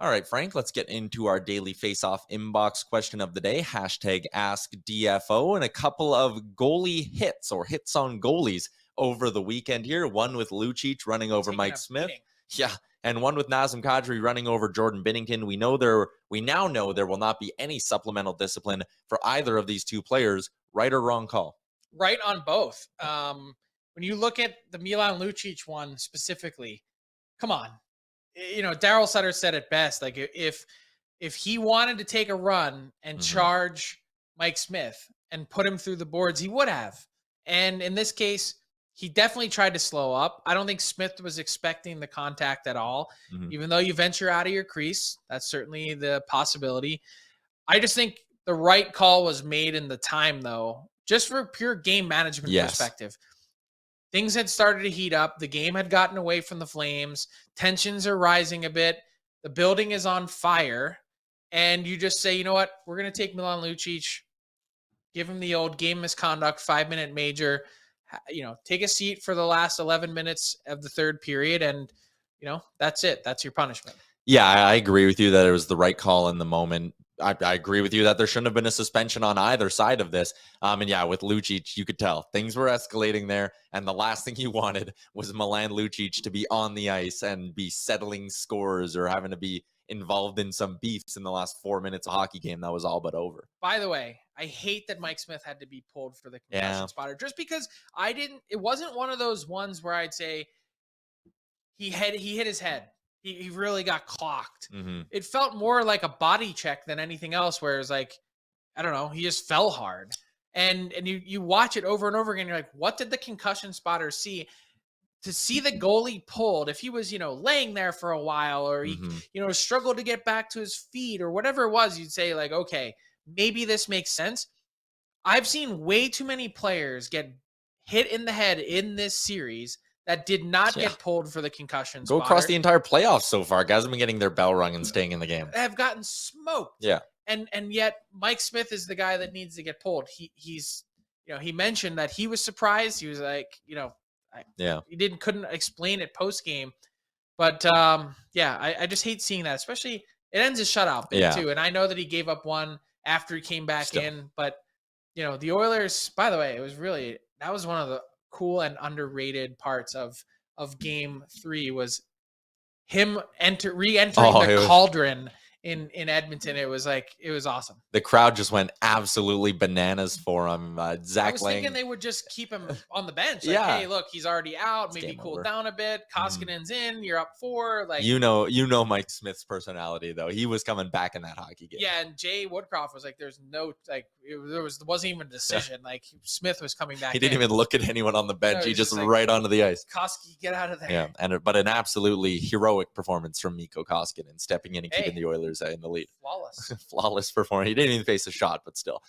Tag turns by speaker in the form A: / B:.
A: All right, Frank, let's get into our daily face-off inbox question of the day. Hashtag AskDFO, and a couple of goalie hits or hits on goalies over the weekend here. One with Lucic running over Mike Smith. Yeah, and one with Nazem Kadri running over Jordan Binnington. We now know there will not be any supplemental discipline for either of these two players. Right or wrong call?
B: Right on both. When you look at the Milan Lucic one specifically, come on. Daryl Sutter said it best. Like if he wanted to take a run and charge Mike Smith and put him through the boards, he would have. And in this case, he definitely tried to slow up. I don't think Smith was expecting the contact at all. Even though you venture out of your crease, that's certainly the possibility. I just think the right call was made in the time, though, just for pure game management perspective. Things had started to heat up. The game had gotten away from the Flames. Tensions are rising a bit. The building is on fire. And you just say, you know what? We're going to take Milan Lucic, give him the old game misconduct, 5-minute major, take a seat for the last 11 minutes of the third period. And, that's it. That's your punishment.
A: Yeah, I agree with you that it was the right call in the moment. I agree with you that there shouldn't have been a suspension on either side of this. And yeah, with Lucic, you could tell things were escalating there. And the last thing you wanted was Milan Lucic to be on the ice and be settling scores or having to be involved in some beefs in the last 4 minutes of hockey game that was all but over.
B: By the way, I hate that Mike Smith had to be pulled for the concussion spotter just because it wasn't one of those ones where I'd say he hit his head. He really got clocked. It felt more like a body check than anything else, where it's like, I don't know, he just fell hard. And you watch it over and over again. You're like, what did the concussion spotter see? To see the goalie pulled, if he was, laying there for a while, or he, struggled to get back to his feet or whatever it was, you'd say like, okay, maybe this makes sense. I've seen way too many players get hit in the head in this series that did not get pulled for the concussion spotter.
A: Go across the entire playoffs so far. Guys have been getting their bell rung and staying in the game.
B: Have gotten smoked.
A: Yeah.
B: And yet Mike Smith is the guy that needs to get pulled. He's he mentioned that he was surprised. He was like, he couldn't explain it post game. But I just hate seeing that, especially it ends a shutout bit too. And I know that he gave up one after he came back in, but the Oilers, by the way, that was one of the cool and underrated parts of game 3 was him re-entering the cauldron in Edmonton. It was awesome.
A: The crowd just went absolutely bananas for him. Zach
B: I was thinking they would just keep him on the bench. Like, hey, look, he's already out. Maybe cool down a bit. Koskinen's in. You're up 4. Like
A: Mike Smith's personality though. He was coming back in that hockey game.
B: Yeah, and Jay Woodcroft was like, "There's no wasn't even a decision. Like Smith was coming back.
A: He didn't even look at anyone on the bench. No, he just like, right onto the ice.
B: Koski, get out of there.
A: Yeah, but an absolutely heroic performance from Mikko Koskinen, stepping in and keeping the Oilers in the lead.
B: Flawless
A: performance. He didn't even face a shot, but still,